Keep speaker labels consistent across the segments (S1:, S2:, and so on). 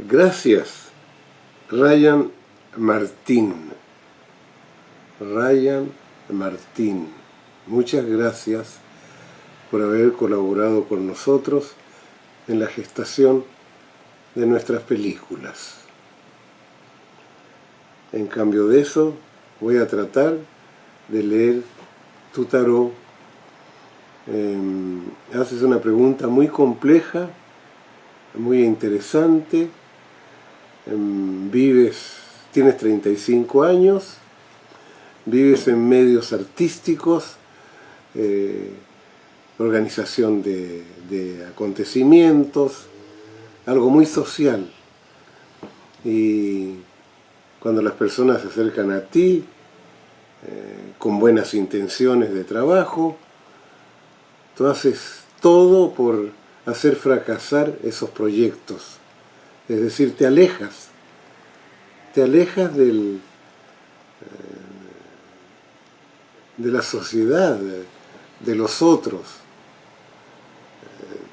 S1: Gracias, Ryan Martín. Ryan Martín. Muchas gracias por haber colaborado con nosotros en la gestación de nuestras películas. En cambio de eso, voy a tratar de leer tu tarot. Haces una pregunta muy compleja, muy interesante. Tienes 35 años, vives en medios artísticos, organización de acontecimientos, algo muy social. Y cuando las personas se acercan a ti con buenas intenciones de trabajo, tú haces todo por hacer fracasar esos proyectos. Es decir, te alejas de la sociedad, de los otros.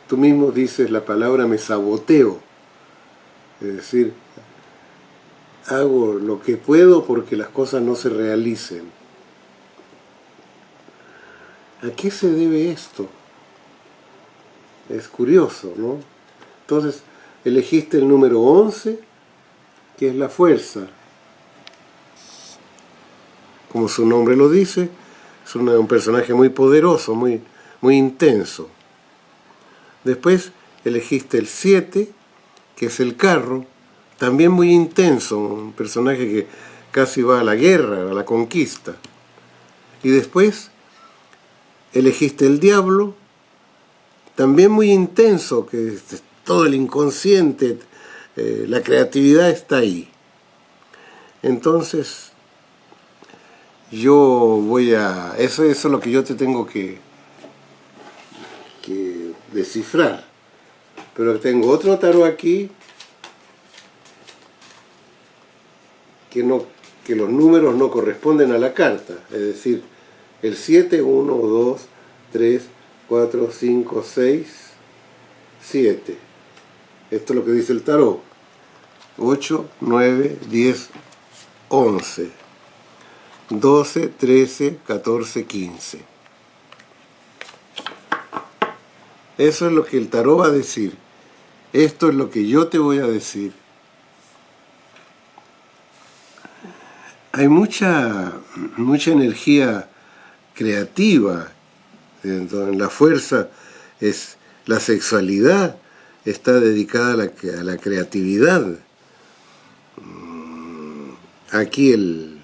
S1: Tú mismo dices la palabra me saboteo, es decir, hago lo que puedo porque las cosas no se realicen. ¿A qué se debe esto? Es curioso, ¿no? Entonces, elegiste el número 11, que es la fuerza. Como su nombre lo dice, es un personaje muy poderoso, muy intenso. Después elegiste el 7, que es el carro, también muy intenso, un personaje que casi va a la guerra, a la conquista. Y después elegiste el diablo, también muy intenso, que es todo el inconsciente, la creatividad está ahí. Entonces, eso es lo que yo te tengo que descifrar. Pero tengo otro tarot aquí que los números no corresponden a la carta. Es decir, el 7, 1, 2, 3, 4, 5, 6, 7. Esto es lo que dice el tarot. 8, 9, 10, 11, 12, 13, 14, 15. Eso es lo que el tarot va a decir. Esto es lo que yo te voy a decir. Hay mucha energía creativa. En la fuerza es la sexualidad, está dedicada a la creatividad. Aquí el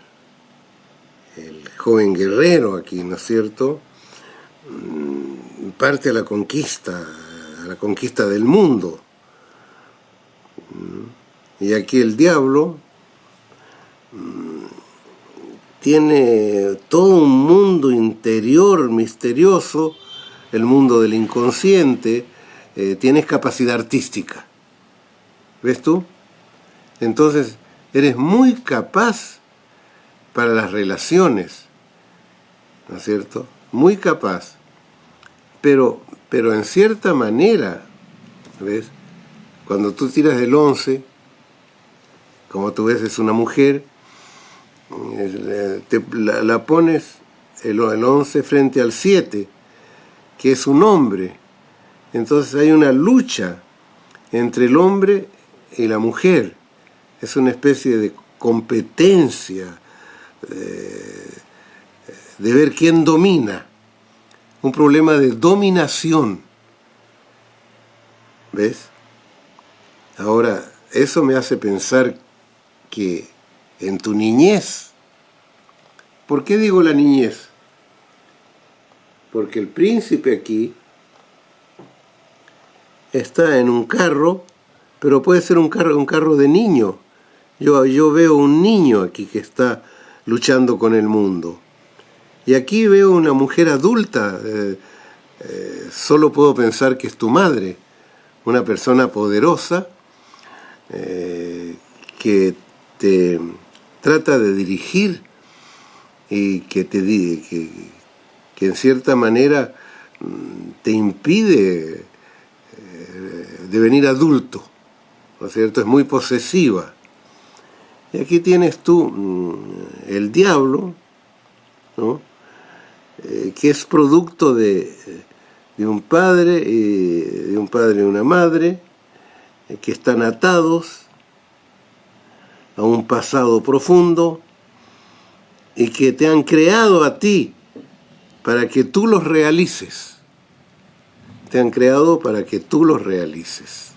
S1: joven guerrero, aquí, ¿no es cierto? Parte a la conquista del mundo. Y aquí el diablo tiene todo un mundo interior misterioso, el mundo del inconsciente, tienes capacidad artística. ¿Ves tú? Entonces, eres muy capaz para las relaciones, ¿no es cierto? Muy capaz. Pero en cierta manera, ¿ves? Cuando tú tiras del 11, como tú ves, es una mujer, la pones el 11 frente al 7, que es un hombre. Entonces hay una lucha entre el hombre y la mujer. Es una especie de competencia, de ver quién domina. Un problema de dominación. ¿Ves? Ahora, eso me hace pensar que en tu niñez, ¿por qué digo la niñez? Porque el príncipe aquí está en un carro, pero puede ser un carro de niño. Yo veo un niño aquí que está luchando con el mundo. Y aquí veo una mujer adulta, solo puedo pensar que es tu madre, una persona poderosa que te trata de dirigir y que en cierta manera te impide devenir adulto, ¿no es cierto? Es muy posesiva. Y aquí tienes tú el diablo, ¿no? Que es producto de un padre y una madre, que están atados a un pasado profundo y que te han creado a ti para que tú los realices. Te han creado para que tú los realices.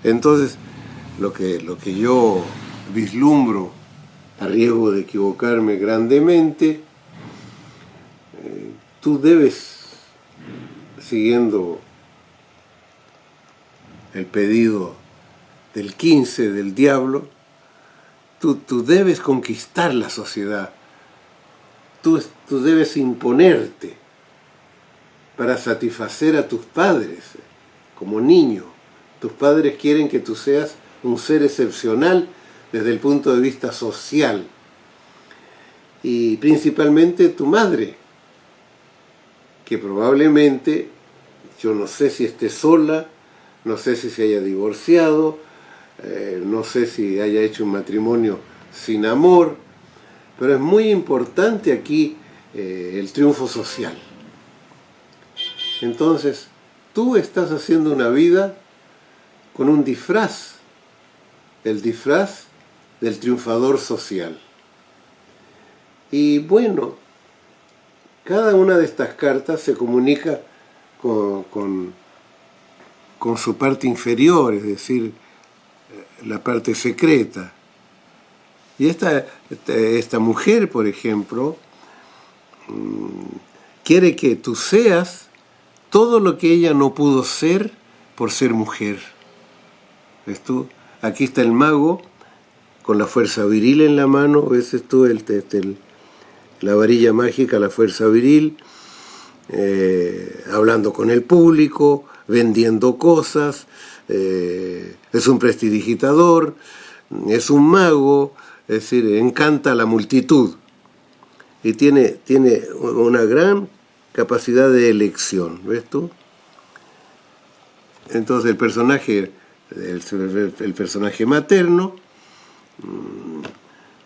S1: Entonces, lo que yo vislumbro, a riesgo de equivocarme grandemente, tú debes, siguiendo el pedido del 15 del diablo, tú debes conquistar la sociedad, tú debes imponerte para satisfacer a tus padres como niño. Tus padres quieren que tú seas un ser excepcional desde el punto de vista social, y principalmente tu madre, que probablemente, yo no sé si esté sola, no sé si se haya divorciado, no sé si haya hecho un matrimonio sin amor, pero es muy importante aquí el triunfo social. Entonces, tú estás haciendo una vida con un disfraz, el disfraz del triunfador social. Y bueno, cada una de estas cartas se comunica con su parte inferior, es decir, la parte secreta. Y esta mujer, por ejemplo, quiere que tú seas todo lo que ella no pudo ser por ser mujer. ¿Ves tú? Aquí está el mago con la fuerza viril en la mano, ves tú la varilla mágica, la fuerza viril, hablando con el público, vendiendo cosas, es un prestidigitador, es un mago, es decir, encanta a la multitud y tiene una gran capacidad de elección, ¿ves tú? Entonces el personaje materno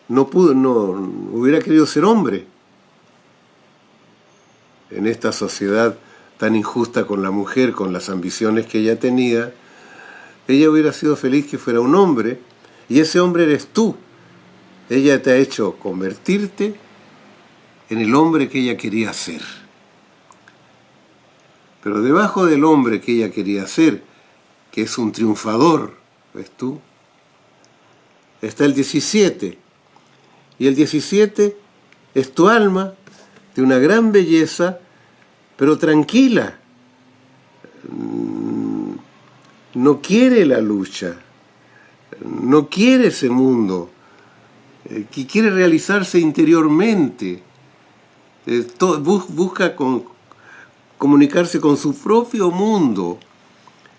S1: no hubiera querido ser hombre en esta sociedad tan injusta con la mujer, con las ambiciones que ella tenía. Ella hubiera sido feliz que fuera un hombre, y ese hombre eres tú. Ella te ha hecho convertirte en el hombre que ella quería ser. Pero debajo del hombre que ella quería ser, que es un triunfador, ¿ves tú?, está el 17. Y el 17 es tu alma, de una gran belleza, pero tranquila. No quiere la lucha, no quiere ese mundo, que quiere realizarse interiormente. Busca comunicarse con su propio mundo,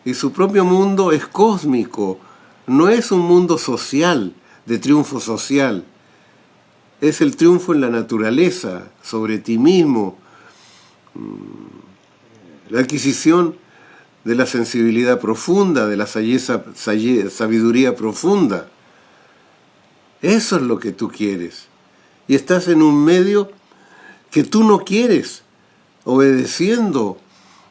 S1: y su propio mundo es cósmico, no es un mundo social, de triunfo social. Es el triunfo en la naturaleza, sobre ti mismo, la adquisición de la sensibilidad profunda, de la sabiduría profunda. Eso es lo que tú quieres. Y estás en un medio que tú no quieres, obedeciendo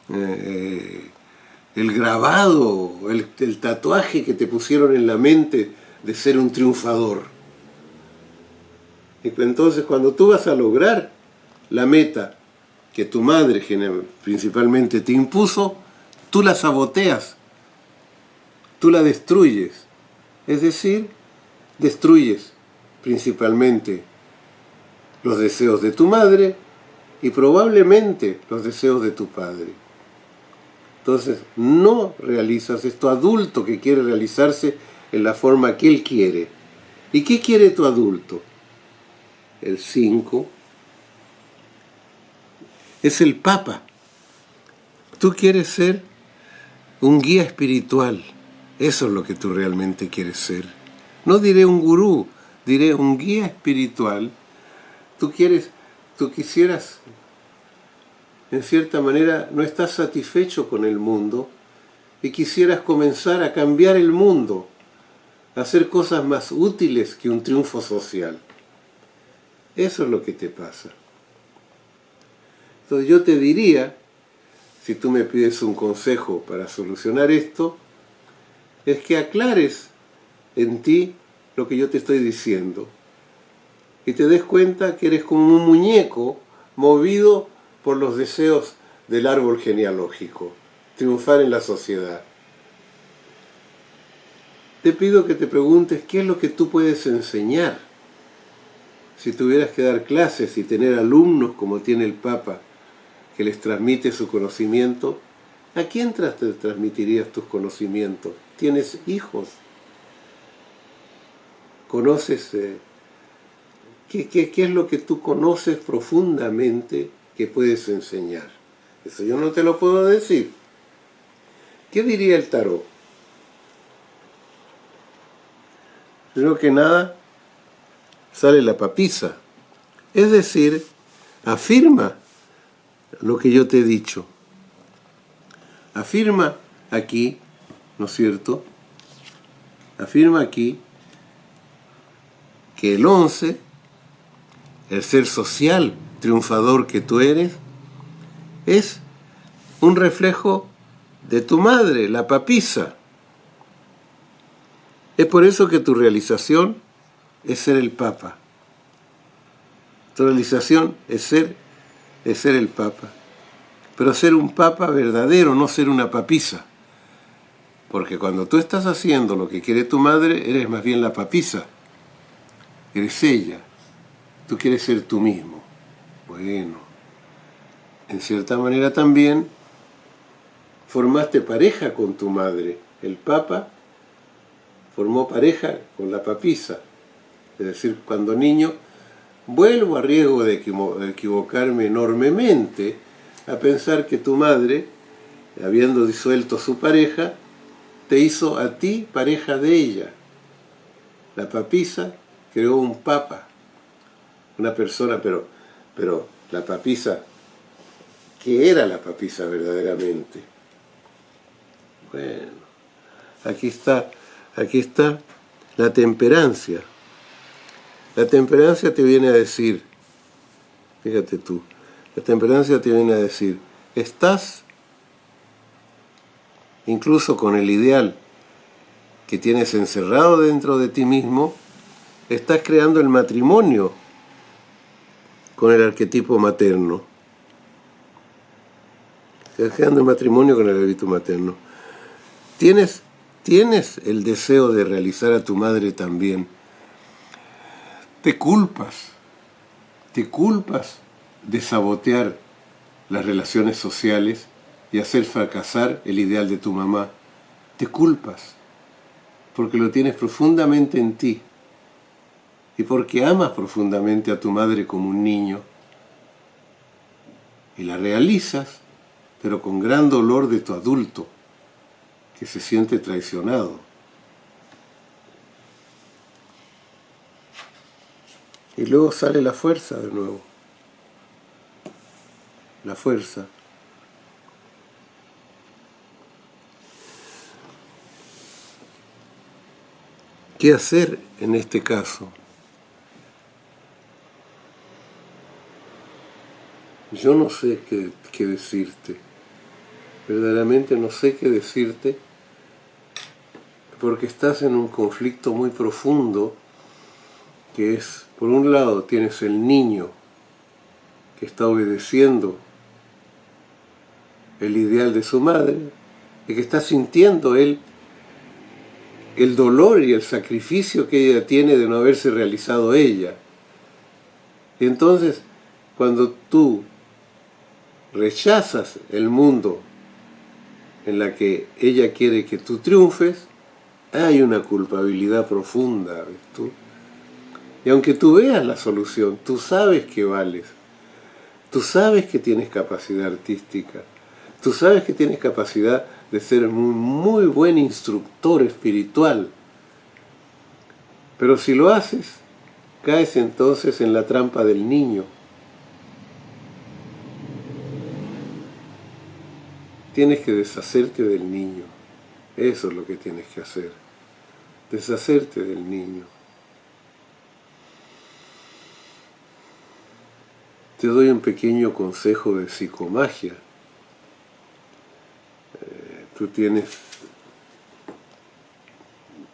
S1: el grabado, el tatuaje que te pusieron en la mente de ser un triunfador. Y entonces, cuando tú vas a lograr la meta que tu madre principalmente te impuso, tú la saboteas, tú la destruyes. Es decir, destruyes principalmente los deseos de tu madre y probablemente los deseos de tu padre. Entonces, no realizas esto adulto que quiere realizarse en la forma que él quiere. ¿Y qué quiere tu adulto? El 5 es el Papa. Tú quieres ser un guía espiritual. Eso es lo que tú realmente quieres ser. No diré un gurú, diré un guía espiritual. Tú quisieras, en cierta manera, no estás satisfecho con el mundo y quisieras comenzar a cambiar el mundo, a hacer cosas más útiles que un triunfo social. Eso es lo que te pasa. Entonces yo te diría, si tú me pides un consejo para solucionar esto, es que aclares en ti lo que yo te estoy diciendo y te des cuenta que eres como un muñeco movido por los deseos del árbol genealógico, triunfar en la sociedad. Te pido que te preguntes qué es lo que tú puedes enseñar. Si tuvieras que dar clases y tener alumnos como tiene el Papa, que les transmite su conocimiento, ¿a quién te transmitirías tus conocimientos? ¿Tienes hijos? ¿Conoces? ¿Qué es lo que tú conoces profundamente que puedes enseñar? Eso yo no te lo puedo decir. ¿Qué diría el tarot? Primero que nada, sale la papisa. Es decir, afirma lo que yo te he dicho. Afirma aquí, ¿no es cierto? Afirma aquí que el 11, el ser social triunfador que tú eres, es un reflejo de tu madre, la papisa. Es por eso que tu realización es ser el Papa. Tu realización es ser el Papa. Pero ser un Papa verdadero, no ser una papisa. Porque cuando tú estás haciendo lo que quiere tu madre, eres más bien la papisa. Eres ella. Tú quieres ser tú mismo. Bueno, en cierta manera también formaste pareja con tu madre. El Papa formó pareja con la papisa. Es decir, cuando niño, vuelvo a riesgo de equivocarme enormemente a pensar que tu madre, habiendo disuelto su pareja, te hizo a ti pareja de ella. La papisa creó un papa, una persona, pero la papisa, ¿qué era la papisa verdaderamente? Bueno, aquí está la temperancia. La temperancia te viene a decir, fíjate tú, la temperancia te viene a decir, estás incluso con el ideal que tienes encerrado dentro de ti mismo, estás creando el matrimonio con el arquetipo materno. Estás creando el matrimonio con el arquetipo materno. Tienes el deseo de realizar a tu madre también. Te culpas de sabotear las relaciones sociales y hacer fracasar el ideal de tu mamá. Te culpas, porque lo tienes profundamente en ti y porque amas profundamente a tu madre como un niño y la realizas, pero con gran dolor de tu adulto, que se siente traicionado. Y luego sale la fuerza de nuevo. La fuerza. ¿Qué hacer en este caso? Yo no sé qué decirte. Verdaderamente no sé qué decirte porque estás en un conflicto muy profundo que es, por un lado, tienes el niño que está obedeciendo el ideal de su madre y que está sintiendo él el dolor y el sacrificio que ella tiene de no haberse realizado ella. Y entonces, cuando tú rechazas el mundo en la que ella quiere que tú triunfes, hay una culpabilidad profunda, ¿ves tú? Y aunque tú veas la solución, tú sabes que vales, tú sabes que tienes capacidad artística, tú sabes que tienes capacidad de ser un muy buen instructor espiritual. Pero si lo haces, caes entonces en la trampa del niño. Tienes que deshacerte del niño. Eso es lo que tienes que hacer. Deshacerte del niño. Te doy un pequeño consejo de psicomagia. Tú tienes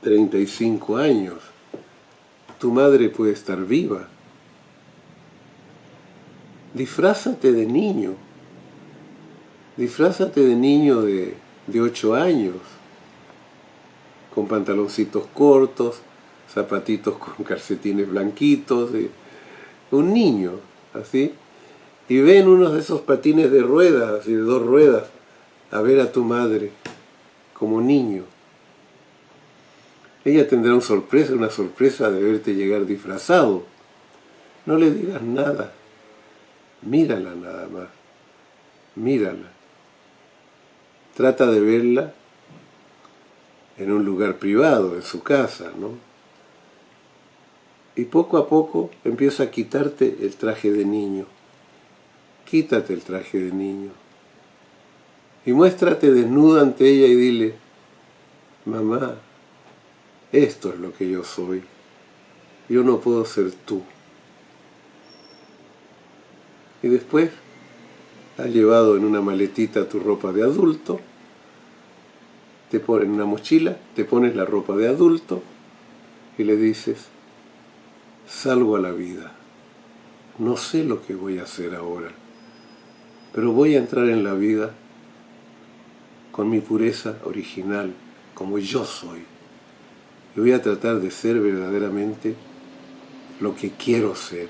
S1: 35 años. Tu madre puede estar viva. Disfrázate de niño. Disfrázate de niño de 8 años. Con pantaloncitos cortos, zapatitos con calcetines blanquitos. Un niño, así. Y ven uno de esos patines de ruedas y de 2 ruedas a ver a tu madre como niño. Ella tendrá una sorpresa de verte llegar disfrazado. No le digas nada. Mírala nada más. Mírala. Trata de verla en un lugar privado, en su casa, ¿no? Y poco a poco empieza a quitarte el traje de niño. Quítate el traje de niño. Y muéstrate desnuda ante ella y dile, mamá, esto es lo que yo soy. Yo no puedo ser tú. Y después has llevado en una maletita tu ropa de adulto, te pones en una mochila, te pones la ropa de adulto y le dices, salgo a la vida. No sé lo que voy a hacer ahora, pero voy a entrar en la vida con mi pureza original, como yo soy. Y voy a tratar de ser verdaderamente lo que quiero ser.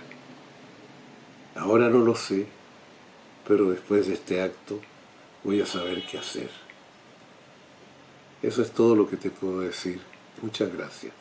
S1: Ahora no lo sé, pero después de este acto voy a saber qué hacer. Eso es todo lo que te puedo decir. Muchas gracias.